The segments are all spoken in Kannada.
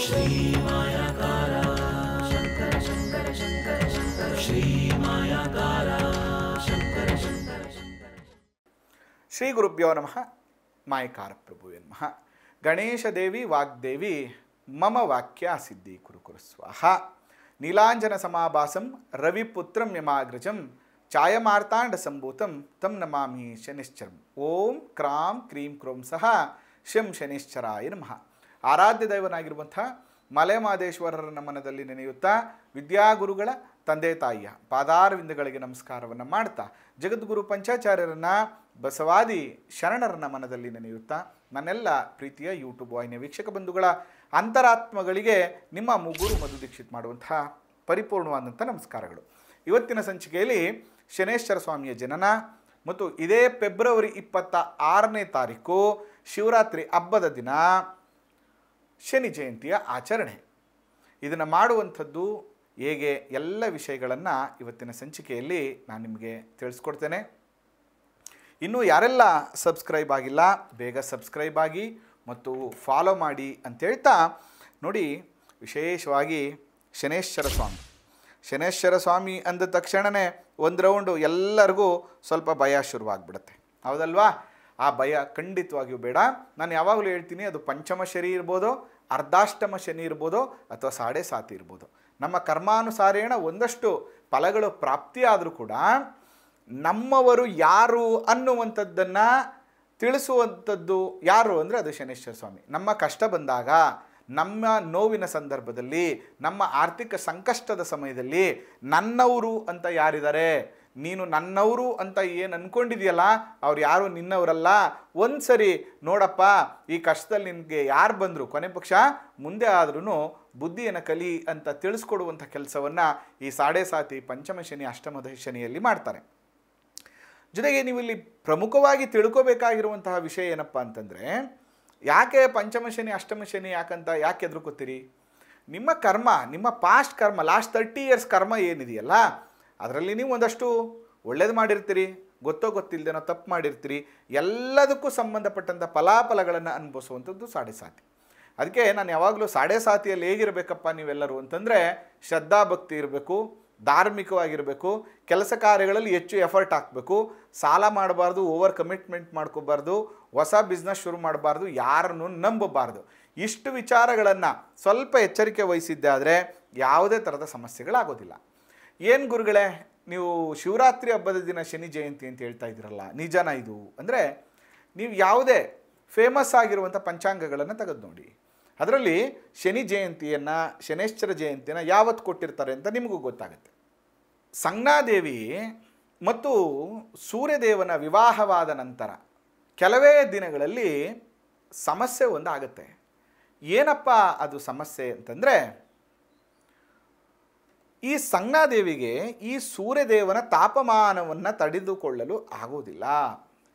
ಶ್ರೀ ಮಾಯಾಕಾರ ಶಂಕರ ಶಂಕರ ಶಂಕರ ಶಂಕರ ಶ್ರೀ ಮಾಯಾಕಾರ ಶಂಕರ ಶಂಕರ ಶಂಕರ. ಶ್ರೀ ಗುರುಭ್ಯೋ ನಮಃ. ಮಾಯಕಾರ ಪ್ರಭುವೇ ನಮಃ. ಗಣೇಶ ದೇವಿ ವಾಗ್ದೇವಿ ಮಮ ವಾಕ್ಯ ಸಿದ್ಧಿ ಕುರು ಕುರು ಸ್ವಾಹ. ನೀಲಾಂಜನ ಸಮಾಭಾಸಂ ರವಿಪುತ್ರಂ ಯಮಾಗ್ರಜಂ ಛಾಯಮಾರ್ತಾಂಡ ಸಂಭೂತಂ ತಂ ನಮಾಮಿ ಶನಿಶ್ಚರಂ. ಓಂ ಕ್ರಾಂ ಕ್ರೀಂ ಕ್ರೋಂ ಸಹ ಶಂ ಶನಿಶ್ಚರಾಯ ನಮಃ. ಆರಾಧ್ಯ ದೈವನಾಗಿರುವಂಥ ಮಲೆಮಹದೇಶ್ವರರ ನಮನದಲ್ಲಿ ನೆನೆಯುತ್ತಾ ವಿದ್ಯಾಗುರುಗಳ ತಂದೆ ತಾಯಿಯ ಪಾದಾರವಿಂದಗಳಿಗೆ ನಮಸ್ಕಾರವನ್ನು ಮಾಡ್ತಾ ಜಗದ್ಗುರು ಪಂಚಾಚಾರ್ಯರನ್ನು ಬಸವಾದಿ ಶರಣರನ್ನ ಮನದಲ್ಲಿ ನೆನೆಯುತ್ತಾ ನನ್ನೆಲ್ಲ ಪ್ರೀತಿಯ ಯೂಟ್ಯೂಬ್ ವಾಹಿನಿಯ ವೀಕ್ಷಕ ಬಂಧುಗಳ ಅಂತರಾತ್ಮಗಳಿಗೆ ನಿಮ್ಮ ಮುಗುರು ಮಧು ದೀಕ್ಷಿತ್ ಮಾಡುವಂತಹ ಪರಿಪೂರ್ಣವಾದಂಥ ನಮಸ್ಕಾರಗಳು. ಇವತ್ತಿನ ಸಂಚಿಕೆಯಲ್ಲಿ ಶನೇಶ್ವರ ಸ್ವಾಮಿಯ ಜನನ ಮತ್ತು ಇದೇ ಫೆಬ್ರವರಿ 26ನೇ ತಾರೀಕು ಶಿವರಾತ್ರಿ ಹಬ್ಬದ ದಿನ ಶನಿ ಜಯಂತಿಯ ಆಚರಣೆ. ಇದನ್ನು ಮಾಡುವಂಥದ್ದು ಹೇಗೆ ಎಲ್ಲ ವಿಷಯಗಳನ್ನು ಇವತ್ತಿನ ಸಂಚಿಕೆಯಲ್ಲಿ ನಾನು ನಿಮಗೆ ತಿಳಿಸ್ಕೊಡ್ತೇನೆ. ಇನ್ನೂ ಯಾರೆಲ್ಲ ಸಬ್ಸ್ಕ್ರೈಬ್ ಆಗಿಲ್ಲ ಬೇಗ ಸಬ್ಸ್ಕ್ರೈಬ್ ಆಗಿ ಮತ್ತು ಫಾಲೋ ಮಾಡಿ ಅಂತೇಳ್ತಾ ನೋಡಿ, ವಿಶೇಷವಾಗಿ ಶನೇಶ್ವರ ಸ್ವಾಮಿ. ಶನೇಶ್ವರ ಸ್ವಾಮಿ ಅಂದ ತಕ್ಷಣವೇ ಒಂದು ರೌಂಡು ಎಲ್ಲರಿಗೂ ಸ್ವಲ್ಪ ಭಯ ಶುರುವಾಗ್ಬಿಡುತ್ತೆ, ಹೌದಲ್ವಾ? ಆ ಭಯ ಖಂಡಿತವಾಗಿಯೂ ಬೇಡ. ನಾನು ಯಾವಾಗಲೂ ಹೇಳ್ತೀನಿ, ಅದು ಪಂಚಮ ಶನಿ ಇರ್ಬೋದು, ಅರ್ಧಾಷ್ಟಮ ಶನಿ ಇರ್ಬೋದು, ಅಥವಾ 7.5 ಇರ್ಬೋದು. ನಮ್ಮ ಕರ್ಮಾನುಸಾರೇಣ ಒಂದಷ್ಟು ಫಲಗಳು ಪ್ರಾಪ್ತಿಯಾದರೂ ಕೂಡ ನಮ್ಮವರು ಯಾರು ಅನ್ನುವಂಥದ್ದನ್ನು ತಿಳಿಸುವಂಥದ್ದು ಯಾರು ಅಂದರೆ ಅದು ಶನೇಶ್ವರ ಸ್ವಾಮಿ. ನಮ್ಮ ಕಷ್ಟ ಬಂದಾಗ, ನಮ್ಮ ನೋವಿನ ಸಂದರ್ಭದಲ್ಲಿ, ನಮ್ಮ ಆರ್ಥಿಕ ಸಂಕಷ್ಟದ ಸಮಯದಲ್ಲಿ ನನ್ನವರು ಅಂತ ಯಾರಿದ್ದಾರೆ, ನೀನು ನನ್ನವರು ಅಂತ ಏನು ಅಂದ್ಕೊಂಡಿದೆಯಲ್ಲ ಅವ್ರು ಯಾರು ನಿನ್ನವರಲ್ಲ. ಒಂದು ಸರಿ ನೋಡಪ್ಪ, ಈ ಕಷ್ಟದಲ್ಲಿ ನಿನಗೆ ಯಾರು ಬಂದರು, ಕೊನೆ ಪಕ್ಷ ಮುಂದೆ ಆದ್ರೂ ಬುದ್ಧಿಯನ್ನು ಕಲಿ ಅಂತ ತಿಳಿಸ್ಕೊಡುವಂಥ ಕೆಲಸವನ್ನು ಈ 7.5 ಪಂಚಮ ಶನಿ ಅಷ್ಟಮದ ಶನಿಯಲ್ಲಿ ಮಾಡ್ತಾರೆ. ಜೊತೆಗೆ ನೀವು ಇಲ್ಲಿ ಪ್ರಮುಖವಾಗಿ ತಿಳ್ಕೋಬೇಕಾಗಿರುವಂತಹ ವಿಷಯ ಏನಪ್ಪ ಅಂತಂದರೆ, ಯಾಕೆ ಪಂಚಮ ಶನಿ ಅಷ್ಟಮ ಶನಿ ಯಾಕೆ ಎದುರ್ಕೋತೀರಿ? ನಿಮ್ಮ ಕರ್ಮ, ನಿಮ್ಮ ಪಾಸ್ಟ್ ಕರ್ಮ, ಲಾಸ್ಟ್ 30 ಇಯರ್ಸ್ ಕರ್ಮ ಏನಿದೆಯಲ್ಲ, ಅದರಲ್ಲಿ ನೀವು ಒಂದಷ್ಟು ಒಳ್ಳೇದು ಮಾಡಿರ್ತೀರಿ, ಗೊತ್ತೋ ಗೊತ್ತಿಲ್ಲದೇನೋ ತಪ್ಪು ಮಾಡಿರ್ತೀರಿ. ಎಲ್ಲದಕ್ಕೂ ಸಂಬಂಧಪಟ್ಟಂಥ ಫಲಾಫಲಗಳನ್ನು ಅನುಭವಿಸುವಂಥದ್ದು 7.5. ಅದಕ್ಕೆ ನಾನು ಯಾವಾಗಲೂ 7.5ಯಲ್ಲಿ ಹೇಗಿರಬೇಕಪ್ಪ ನೀವೆಲ್ಲರೂ ಅಂತಂದರೆ, ಶ್ರದ್ಧಾಭಕ್ತಿ ಇರಬೇಕು, ಧಾರ್ಮಿಕವಾಗಿರಬೇಕು, ಕೆಲಸ ಕಾರ್ಯಗಳಲ್ಲಿ ಹೆಚ್ಚು ಎಫರ್ಟ್ ಹಾಕಬೇಕು, ಸಾಲ ಮಾಡಬಾರ್ದು, ಓವರ್ ಕಮಿಟ್ಮೆಂಟ್ ಮಾಡ್ಕೋಬಾರ್ದು, ಹೊಸ ಬಿಸ್ನೆಸ್ ಶುರು ಮಾಡಬಾರ್ದು, ಯಾರನ್ನು ನಂಬಬಾರ್ದು. ಇಷ್ಟು ವಿಚಾರಗಳನ್ನು ಸ್ವಲ್ಪ ಎಚ್ಚರಿಕೆ ವಹಿಸಿದ್ದೆ ಆದರೆ ಯಾವುದೇ ಥರದ ಸಮಸ್ಯೆಗಳಾಗೋದಿಲ್ಲ. ಏನು ಗುರುಗಳೇ, ನೀವು ಶಿವರಾತ್ರಿ ಹಬ್ಬದ ದಿನ ಶನಿ ಜಯಂತಿ ಅಂತ ಹೇಳ್ತಾ ಇದ್ದೀರಲ್ಲ, ನಿಜನಾ ಇದು ಅಂದರೆ, ನೀವು ಯಾವುದೇ ಫೇಮಸ್ ಆಗಿರುವಂಥ ಪಂಚಾಂಗಗಳನ್ನು ತೆಗೆದು ನೋಡಿ, ಅದರಲ್ಲಿ ಶನಿ ಜಯಂತಿಯನ್ನು, ಶನೇಶ್ವರ ಜಯಂತಿಯನ್ನು ಯಾವತ್ತು ಕೊಟ್ಟಿರ್ತಾರೆ ಅಂತ ನಿಮಗೂ ಗೊತ್ತಾಗುತ್ತೆ. ಸಂಜ್ಞಾದೇವಿ ಮತ್ತು ಸೂರ್ಯದೇವನ ವಿವಾಹವಾದ ನಂತರ ಕೆಲವೇ ದಿನಗಳಲ್ಲಿ ಸಮಸ್ಯೆ ಒಂದು ಆಗುತ್ತೆ. ಏನಪ್ಪ ಅದು ಸಮಸ್ಯೆ ಅಂತಂದರೆ, ಈ ಸಂಜ್ಞಾದೇವಿಗೆ ಈ ಸೂರ್ಯದೇವನ ತಾಪಮಾನವನ್ನು ತಡೆದುಕೊಳ್ಳಲು ಆಗೋದಿಲ್ಲ.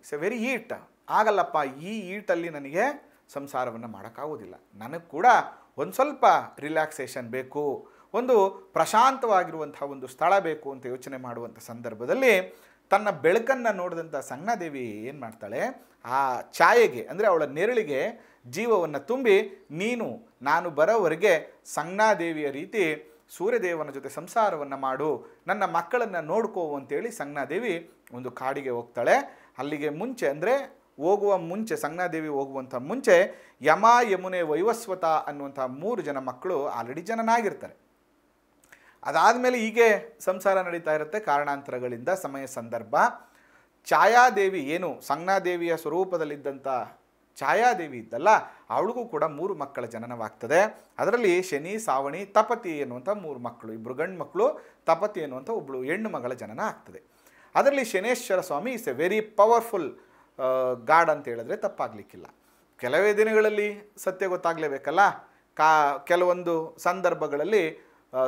It's a very heat. ಆಗಲ್ಲಪ್ಪ, ಈ ಹೀಟಲ್ಲಿ ನನಗೆ ಸಂಸಾರವನ್ನು ಮಾಡೋಕ್ಕಾಗೋದಿಲ್ಲ, ನನಗೆ ಕೂಡ ಒಂದು ಸ್ವಲ್ಪ ರಿಲ್ಯಾಕ್ಸೇಷನ್ ಬೇಕು, ಒಂದು ಪ್ರಶಾಂತವಾಗಿರುವಂಥ ಒಂದು ಸ್ಥಳ ಬೇಕು ಅಂತ ಯೋಚನೆ ಮಾಡುವಂಥ ಸಂದರ್ಭದಲ್ಲಿ ತನ್ನ ಬೆಳಕನ್ನು ನೋಡಿದಂಥ ಸಂಜ್ಞಾದೇವಿ ಏನು ಮಾಡ್ತಾಳೆ, ಆ ಛಾಯೆಗೆ ಅಂದರೆ ಅವಳ ನೆರಳಿಗೆ ಜೀವವನ್ನು ತುಂಬಿ, ನಾನು ಬರೋವರೆಗೆ ಸಂಜ್ಞಾದೇವಿಯ ರೀತಿ ಸೂರ್ಯದೇವನ ಜೊತೆ ಸಂಸಾರವನ್ನು ಮಾಡು, ನನ್ನ ಮಕ್ಕಳನ್ನು ನೋಡ್ಕೋ ಅಂತೇಳಿ ಸಂಜ್ಞಾದೇವಿ ಒಂದು ಕಾಡಿಗೆ ಹೋಗ್ತಾಳೆ. ಅಲ್ಲಿಗೆ ಮುಂಚೆ ಅಂದರೆ ಹೋಗುವ ಮುಂಚೆ, ಸಂಜ್ಞಾದೇವಿ ಹೋಗುವಂಥ ಮುಂಚೆ ಯಮ, ಯಮುನೆ, ವೈವಸ್ವತ ಅನ್ನುವಂಥ 3 ಜನ ಮಕ್ಕಳು ಆಲ್ರೆಡಿ ಜನನಾಗಿರ್ತಾರೆ. ಅದಾದಮೇಲೆ ಹೀಗೆ ಸಂಸಾರ ನಡೀತಾ ಇರುತ್ತೆ ಕಾರಣಾಂತರಗಳಿಂದ, ಸಮಯ ಸಂದರ್ಭ. ಛಾಯಾದೇವಿ ಏನು ಸಂಜ್ಞಾದೇವಿಯ ಸ್ವರೂಪದಲ್ಲಿದ್ದಂಥ ಛಾಯಾದೇವಿ ಇದ್ದಲ್ಲ, ಅವಳಿಗೂ ಕೂಡ 3 ಮಕ್ಕಳ ಜನನವಾಗ್ತದೆ. ಅದರಲ್ಲಿ ಶನಿ, ಸಾವಣಿ, ತಪತಿ ಎನ್ನುವಂಥ 3 ಮಕ್ಕಳು, 2 ಗಂಡು ಮಕ್ಕಳು, ತಪತಿ ಎನ್ನುವಂಥ ಒಬ್ಬಳು ಹೆಣ್ಣು ಮಗಳ ಜನನ ಆಗ್ತದೆ. ಅದರಲ್ಲಿ Shaneshwara Swami is a very powerful god ಅಂತ ಹೇಳಿದ್ರೆ ತಪ್ಪಾಗಲಿಕ್ಕಿಲ್ಲ. ಕೆಲವೇ ದಿನಗಳಲ್ಲಿ ಸತ್ಯ ಗೊತ್ತಾಗಲೇಬೇಕಲ್ಲ. ಕೆಲವೊಂದು ಸಂದರ್ಭಗಳಲ್ಲಿ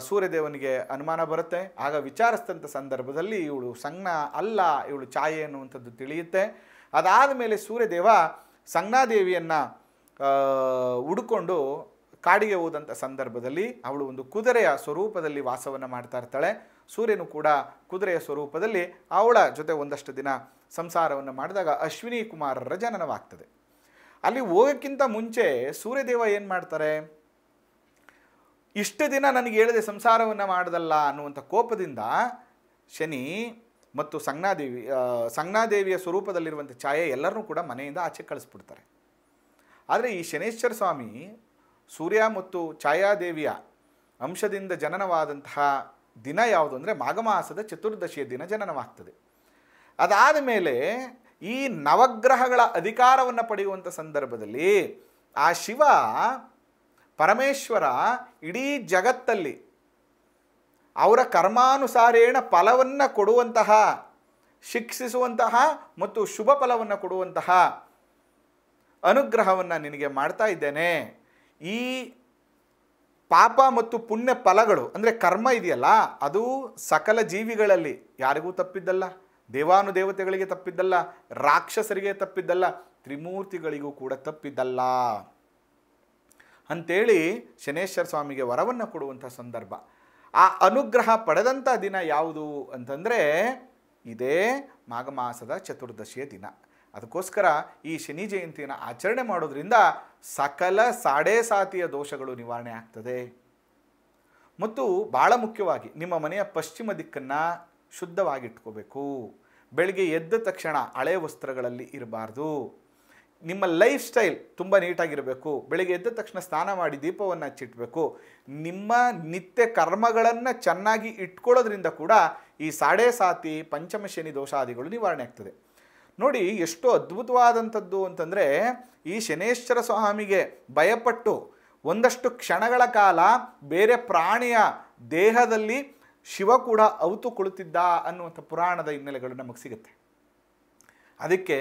ಸೂರ್ಯದೇವನಿಗೆ ಅನುಮಾನ ಬರುತ್ತೆ. ಆಗ ವಿಚಾರಿಸಿದಂಥ ಸಂದರ್ಭದಲ್ಲಿ ಇವಳು ಸಂಜ್ಞಾ ಅಲ್ಲ, ಇವಳು ಛಾಯೆ ಅನ್ನುವಂಥದ್ದು ತಿಳಿಯುತ್ತೆ. ಅದಾದ ಮೇಲೆ ಸೂರ್ಯದೇವ ಸಂಜ್ಞಾದೇವಿಯನ್ನು ಹುಡುಕೊಂಡು ಕಾಡಿಗೆ ಹೋದಂಥ ಸಂದರ್ಭದಲ್ಲಿ ಅವಳು ಒಂದು ಕುದುರೆಯ ಸ್ವರೂಪದಲ್ಲಿ ವಾಸವನ್ನು ಮಾಡ್ತಾ ಇರ್ತಾಳೆ. ಸೂರ್ಯನು ಕೂಡ ಕುದುರೆಯ ಸ್ವರೂಪದಲ್ಲಿ ಅವಳ ಜೊತೆ ಒಂದಷ್ಟು ದಿನ ಸಂಸಾರವನ್ನು ಮಾಡಿದಾಗ ಅಶ್ವಿನಿ ಕುಮಾರರ ಜನನವಾಗ್ತದೆ. ಅಲ್ಲಿ ಹೋಗೋಕ್ಕಿಂತ ಮುಂಚೆ ಸೂರ್ಯದೇವ ಏನು ಮಾಡ್ತಾರೆ, ಇಷ್ಟು ದಿನ ನನಗೆ ಹೇಳಿದೆ ಸಂಸಾರವನ್ನು ಮಾಡ್ದಲ್ಲ ಅನ್ನುವಂಥ ಕೋಪದಿಂದ ಶನಿ ಮತ್ತು ಸಂಜ್ಞಾದೇವಿಯ ಸ್ವರೂಪದಲ್ಲಿರುವಂಥ ಛಾಯೆ ಎಲ್ಲರನ್ನೂ ಕೂಡ ಮನೆಯಿಂದ ಆಚೆ ಕಳಿಸ್ಬಿಡ್ತಾರೆ. ಆದರೆ ಈ ಶನೇಶ್ವರ ಸ್ವಾಮಿ ಸೂರ್ಯ ಮತ್ತು ಛಾಯಾದೇವಿಯ ಅಂಶದಿಂದ ಜನನವಾದಂತಹ ದಿನ ಯಾವುದು ಅಂದರೆ ಮಾಘ ಮಾಸದ ಚತುರ್ದಶಿಯ ದಿನ ಜನನವಾಗ್ತದೆ. ಅದಾದ ಮೇಲೆ ಈ ನವಗ್ರಹಗಳ ಅಧಿಕಾರವನ್ನು ಪಡೆಯುವಂಥ ಸಂದರ್ಭದಲ್ಲಿ ಆ ಶಿವ ಪರಮೇಶ್ವರ ಇಡೀ ಜಗತ್ತಲ್ಲಿ ಅವರ ಕರ್ಮಾನುಸಾರೇಣ ಫಲವನ್ನು ಕೊಡುವಂತಹ, ಶಿಕ್ಷಿಸುವಂತಹ ಮತ್ತು ಶುಭ ಫಲವನ್ನು ಕೊಡುವಂತಹ ಅನುಗ್ರಹವನ್ನು ನಿನಗೆ ಮಾಡ್ತಾ ಇದ್ದೇನೆ. ಈ ಪಾಪ ಮತ್ತು ಪುಣ್ಯ ಫಲಗಳು ಅಂದರೆ ಕರ್ಮ ಇದೆಯಲ್ಲ, ಅದು ಸಕಲ ಜೀವಿಗಳಲ್ಲಿ ಯಾರಿಗೂ ತಪ್ಪಿದ್ದಲ್ಲ, ದೇವಾನುದೇವತೆಗಳಿಗೆ ತಪ್ಪಿದ್ದಲ್ಲ, ರಾಕ್ಷಸರಿಗೆ ತಪ್ಪಿದ್ದಲ್ಲ, ತ್ರಿಮೂರ್ತಿಗಳಿಗೂ ಕೂಡ ತಪ್ಪಿದ್ದಲ್ಲ ಅಂಥೇಳಿ ಶನೇಶ್ವರ ಸ್ವಾಮಿಗೆ ವರವನ್ನು ಕೊಡುವಂಥ ಸಂದರ್ಭ. ಆ ಅನುಗ್ರಹ ಪಡೆದಂಥ ದಿನ ಯಾವುದು ಅಂತಂದರೆ ಇದೇ ಮಾಘ ಮಾಸದ ಚತುರ್ದಶಿಯ ದಿನ. ಅದಕ್ಕೋಸ್ಕರ ಈ ಶನಿ ಜಯಂತಿಯನ್ನು ಆಚರಣೆ ಮಾಡೋದ್ರಿಂದ ಸಕಲ ಸಾಡೇ ಸಾತಿಯ ದೋಷಗಳು ನಿವಾರಣೆ ಆಗ್ತದೆ. ಮತ್ತು ಭಾಳ ಮುಖ್ಯವಾಗಿ ನಿಮ್ಮ ಮನೆಯ ಪಶ್ಚಿಮ ದಿಕ್ಕನ್ನು ಶುದ್ಧವಾಗಿಟ್ಕೋಬೇಕು. ಬೆಳಿಗ್ಗೆ ಎದ್ದ ತಕ್ಷಣ ಹಳೆ ವಸ್ತ್ರಗಳಲ್ಲಿ ಇರಬಾರ್ದು. ನಿಮ್ಮ ಲೈಫ್ ಸ್ಟೈಲ್ ತುಂಬ ನೀಟಾಗಿರಬೇಕು. ಬೆಳಿಗ್ಗೆ ಎದ್ದ ತಕ್ಷಣ ಸ್ನಾನ ಮಾಡಿ ದೀಪವನ್ನು ಹಚ್ಚಿಟ್ಬೇಕು. ನಿಮ್ಮ ನಿತ್ಯ ಕರ್ಮಗಳನ್ನು ಚೆನ್ನಾಗಿ ಇಟ್ಕೊಳ್ಳೋದ್ರಿಂದ ಕೂಡ ಈ ಸಾಡೇ ಸಾತಿ ಪಂಚಮ ಶನಿ ದೋಷಾದಿಗಳು ನಿವಾರಣೆ ಆಗ್ತದೆ. ನೋಡಿ ಎಷ್ಟು ಅದ್ಭುತವಾದಂಥದ್ದು ಅಂತಂದರೆ, ಈ ಶನೇಶ್ವರ ಸ್ವಾಮಿಗೆ ಭಯಪಟ್ಟು ಒಂದಷ್ಟು ಕ್ಷಣಗಳ ಕಾಲ ಬೇರೆ ಪ್ರಾಣಿಯ ದೇಹದಲ್ಲಿ ಶಿವ ಕೂಡ ಅವತು ಕುಳಿತಿದ್ದ ಅನ್ನುವಂಥ ಪುರಾಣದ ಹಿನ್ನೆಲೆಗಳು ನಮಗೆ ಸಿಗುತ್ತೆ. ಅದಕ್ಕೆ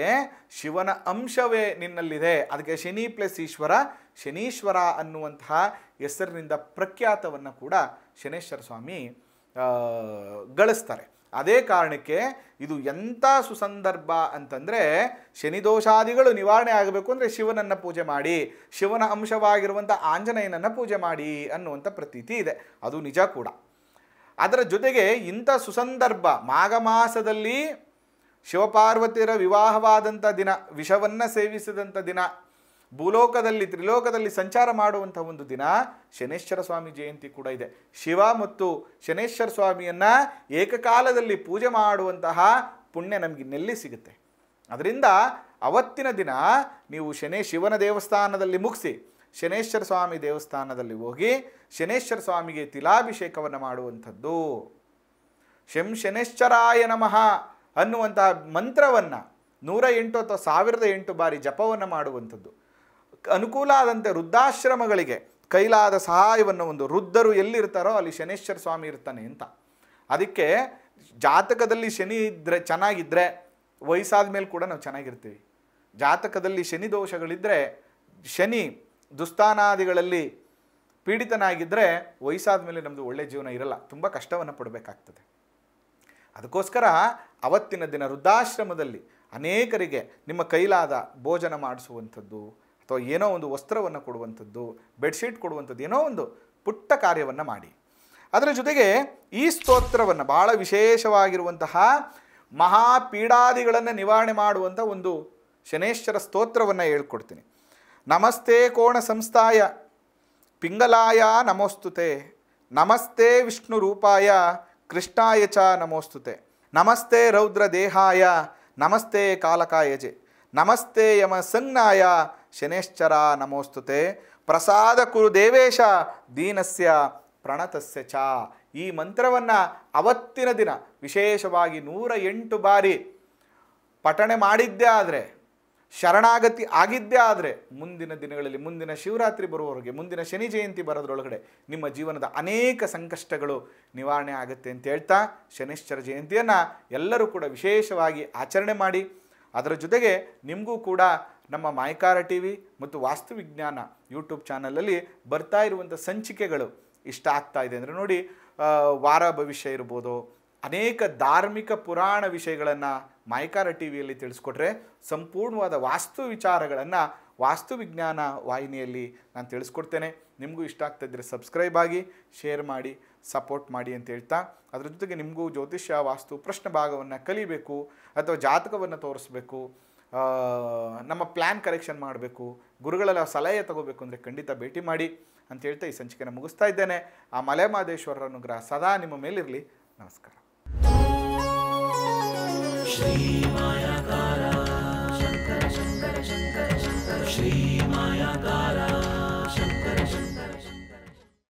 ಶಿವನ ಅಂಶವೇ ನಿನ್ನಲ್ಲಿದೆ. ಅದಕ್ಕೆ ಶನಿ ಪ್ಲಸ್ ಈಶ್ವರ, ಶನೀಶ್ವರ ಅನ್ನುವಂತಹ ಹೆಸರಿನಿಂದ ಪ್ರಖ್ಯಾತವನ್ನು ಕೂಡ ಶನೇಶ್ವರ ಸ್ವಾಮಿ ಗಳಿಸ್ತಾರೆ. ಅದೇ ಕಾರಣಕ್ಕೆ ಇದು ಎಂಥ ಸುಸಂದರ್ಭ ಅಂತಂದರೆ, ಶನಿದೋಷಾದಿಗಳು ನಿವಾರಣೆ ಆಗಬೇಕು ಅಂದರೆ ಶಿವನನ್ನು ಪೂಜೆ ಮಾಡಿ, ಶಿವನ ಅಂಶವಾಗಿರುವಂಥ ಆಂಜನೇಯನನ್ನು ಪೂಜೆ ಮಾಡಿ ಅನ್ನುವಂಥ ಪ್ರತೀತಿ ಇದೆ. ಅದು ನಿಜ ಕೂಡ. ಅದರ ಜೊತೆಗೆ ಇಂಥ ಸುಸಂದರ್ಭ ಮಾಘ ಮಾಸದಲ್ಲಿ ಶಿವಪಾರ್ವತಿಯರ ವಿವಾಹವಾದಂಥ ದಿನ, ವಿಷವನ್ನು ಸೇವಿಸಿದಂಥ ದಿನ, ಭೂಲೋಕದಲ್ಲಿ ತ್ರಿಲೋಕದಲ್ಲಿ ಸಂಚಾರ ಮಾಡುವಂಥ ಒಂದು ದಿನ ಶನೇಶ್ವರ ಸ್ವಾಮಿ ಜಯಂತಿ ಕೂಡ ಇದೆ. ಶಿವ ಮತ್ತು ಶನೇಶ್ವರ ಸ್ವಾಮಿಯನ್ನು ಏಕಕಾಲದಲ್ಲಿ ಪೂಜೆ ಮಾಡುವಂತಹ ಪುಣ್ಯ ನಮಗೆ ಇನ್ನೆಲ್ಲಿ ಸಿಗುತ್ತೆ. ಅದರಿಂದ ಅವತ್ತಿನ ದಿನ ನೀವು ಶಿವನ ದೇವಸ್ಥಾನದಲ್ಲಿ ಮುಗಿಸಿ ಶನೇಶ್ವರ ಸ್ವಾಮಿ ದೇವಸ್ಥಾನದಲ್ಲಿ ಹೋಗಿ ಶನೇಶ್ವರ ಸ್ವಾಮಿಗೆ ತಿಲಾಭಿಷೇಕವನ್ನು ಮಾಡುವಂಥದ್ದು. ಶಂ ಶನೇಶ್ವರಾಯ ನಮಃ ಅನ್ನುವಂತಹ ಮಂತ್ರವನ್ನು 108 ಅಥವಾ 1008 ಬಾರಿ ಜಪವನ್ನು ಮಾಡುವಂಥದ್ದು. ಅನುಕೂಲ ಆದಂತೆ ವೃದ್ಧಾಶ್ರಮಗಳಿಗೆ ಕೈಲಾದ ಸಹಾಯವನ್ನು, ಒಂದು ವೃದ್ಧರು ಎಲ್ಲಿರ್ತಾರೋ ಅಲ್ಲಿ ಶನೇಶ್ವರ ಸ್ವಾಮಿ ಇರ್ತಾನೆ ಅಂತ. ಅದಕ್ಕೆ ಜಾತಕದಲ್ಲಿ ಶನಿ ಇದ್ದರೆ ಚೆನ್ನಾಗಿದ್ದರೆ ವಯಸ್ಸಾದ ಮೇಲೆ ಕೂಡ ನಾವು ಚೆನ್ನಾಗಿರ್ತೀವಿ. ಜಾತಕದಲ್ಲಿ ಶನಿ ದೋಷಗಳಿದ್ದರೆ, ಶನಿ ದುಸ್ಥಾನಾದಿಗಳಲ್ಲಿ ಪೀಡಿತನಾಗಿದ್ದರೆ ವಯಸ್ಸಾದ ಮೇಲೆ ನಮ್ಮದು ಒಳ್ಳೆಯ ಜೀವನ ಇರಲ್ಲ, ತುಂಬ ಕಷ್ಟವನ್ನು ಪಡಬೇಕಾಗ್ತದೆ. ಅದಕ್ಕೋಸ್ಕರ ಅವತ್ತಿನ ದಿನ ವೃದ್ಧಾಶ್ರಮದಲ್ಲಿ ಅನೇಕರಿಗೆ ನಿಮ್ಮ ಕೈಲಾದ ಭೋಜನ ಮಾಡಿಸುವಂಥದ್ದು ಅಥವಾ ಏನೋ ಒಂದು ವಸ್ತ್ರವನ್ನು ಕೊಡುವಂಥದ್ದು, ಬೆಡ್ಶೀಟ್ ಕೊಡುವಂಥದ್ದು, ಏನೋ ಒಂದು ಪುಟ್ಟ ಕಾರ್ಯವನ್ನು ಮಾಡಿ. ಅದರ ಜೊತೆಗೆ ಈ ಸ್ತೋತ್ರವನ್ನು, ಭಾಳ ವಿಶೇಷವಾಗಿರುವಂತಹ ಮಹಾಪೀಡಾದಿಗಳನ್ನು ನಿವಾರಣೆ ಮಾಡುವಂಥ ಒಂದು ಶನೇಶ್ವರ ಸ್ತೋತ್ರವನ್ನು ಹೇಳ್ಕೊಡ್ತೀನಿ. ನಮಸ್ತೆ ಕೋಣ ಸಂಸ್ಥಾಯ ಪಿಂಗಲಾಯ ನಮೋಸ್ತುತೆ, ನಮಸ್ತೆ ವಿಷ್ಣು ರೂಪಾಯ ಕೃಷ್ಣಾಯ ಚ ನಮೋಸ್ತುತೆ, ನಮಸ್ತೆ ರೌದ್ರ ದೇಹಾಯ ನಮಸ್ತೆ ಕಾಲಕಾಯಜೆ, ನಮಸ್ತೆ ಯಮ ಸಂಜ್ಞಾಯ ಶನೇಶ್ಚರ ನಮೋಸ್ತುತೆ, ಪ್ರಸಾದ ಕುರು ದೇವೇಶ ದೀನಸ್ಯ ಪ್ರಣತಸ್ಯ ಚ. ಈ ಮಂತ್ರವನ್ನು ಅವತ್ತಿನ ದಿನ ವಿಶೇಷವಾಗಿ 108 ಬಾರಿ ಪಠಣೆ ಮಾಡಿದ್ದೇ ಆದರೆ, ಶರಣಾಗತಿ ಆಗಿದ್ದೇ ಆದರೆ, ಮುಂದಿನ ದಿನಗಳಲ್ಲಿ, ಮುಂದಿನ ಶಿವರಾತ್ರಿ ಬರುವವರೆಗೆ, ಮುಂದಿನ ಶನಿ ಜಯಂತಿ ಬರೋದ್ರೊಳಗಡೆ ನಿಮ್ಮ ಜೀವನದ ಅನೇಕ ಸಂಕಷ್ಟಗಳು ನಿವಾರಣೆ ಆಗುತ್ತೆ ಅಂತ ಹೇಳ್ತಾ, ಶನೇಶ್ವರ ಜಯಂತಿಯನ್ನು ಎಲ್ಲರೂ ಕೂಡ ವಿಶೇಷವಾಗಿ ಆಚರಣೆ ಮಾಡಿ. ಅದರ ಜೊತೆಗೆ ನಿಮಗೂ ಕೂಡ ನಮ್ಮ ಮಾಯಕಾರ ಟಿ ವಿ ಮತ್ತು ವಾಸ್ತುವಿಜ್ಞಾನ ಯೂಟ್ಯೂಬ್ ಚಾನಲಲ್ಲಿ ಬರ್ತಾ ಇರುವಂಥ ಸಂಚಿಕೆಗಳು ಇಷ್ಟ ಆಗ್ತಾ ಇದೆ ಅಂದರೆ ನೋಡಿ, ವಾರ ಭವಿಷ್ಯ ಇರ್ಬೋದು, ಅನೇಕ ಧಾರ್ಮಿಕ ಪುರಾಣ ವಿಷಯಗಳನ್ನು ಮಾಯಕಾರ ಟಿ ವಿಯಲ್ಲಿ ತಿಳಿಸ್ಕೊಟ್ರೆ, ಸಂಪೂರ್ಣವಾದ ವಾಸ್ತು ವಿಚಾರಗಳನ್ನು ವಾಸ್ತುವಿಜ್ಞಾನ ವಾಹಿನಿಯಲ್ಲಿ ನಾನು ತಿಳಿಸ್ಕೊಡ್ತೇನೆ. ನಿಮಗೂ ಇಷ್ಟ ಆಗ್ತಾಯಿದ್ರೆ ಸಬ್ಸ್ಕ್ರೈಬ್ ಆಗಿ, ಶೇರ್ ಮಾಡಿ, ಸಪೋರ್ಟ್ ಮಾಡಿ ಅಂತ ಹೇಳ್ತಾ, ಅದ್ರ ಜೊತೆಗೆ ನಿಮಗೂ ಜ್ಯೋತಿಷ್ಯ ವಾಸ್ತು ಪ್ರಶ್ನೆ ಭಾಗವನ್ನು ಕಲಿಬೇಕು ಅಥವಾ ಜಾತಕವನ್ನು ತೋರಿಸ್ಬೇಕು, ನಮ್ಮ ಪ್ಲ್ಯಾನ್ ಕರೆಕ್ಷನ್ ಮಾಡಬೇಕು, ಗುರುಗಳೆಲ್ಲ ಸಲಹೆ ತಗೋಬೇಕು ಅಂದರೆ ಖಂಡಿತ ಭೇಟಿ ಮಾಡಿ ಅಂತ ಹೇಳ್ತಾ ಈ ಸಂಚಿಕೆನ ಮುಗಿಸ್ತಾ ಇದ್ದೇನೆ. ಆ ಮಲೆಮಹದೇಶ್ವರರ ಅನುಗ್ರಹ ಸದಾ ನಿಮ್ಮ ಮೇಲಿರಲಿ. ನಮಸ್ಕಾರ. ಶ್ರೀ ಮಾಯಾಕಾರ ಶಂಕರ ಶಂಕರ ಶಂಕರ ಶಂಕರ ಶ್ರೀ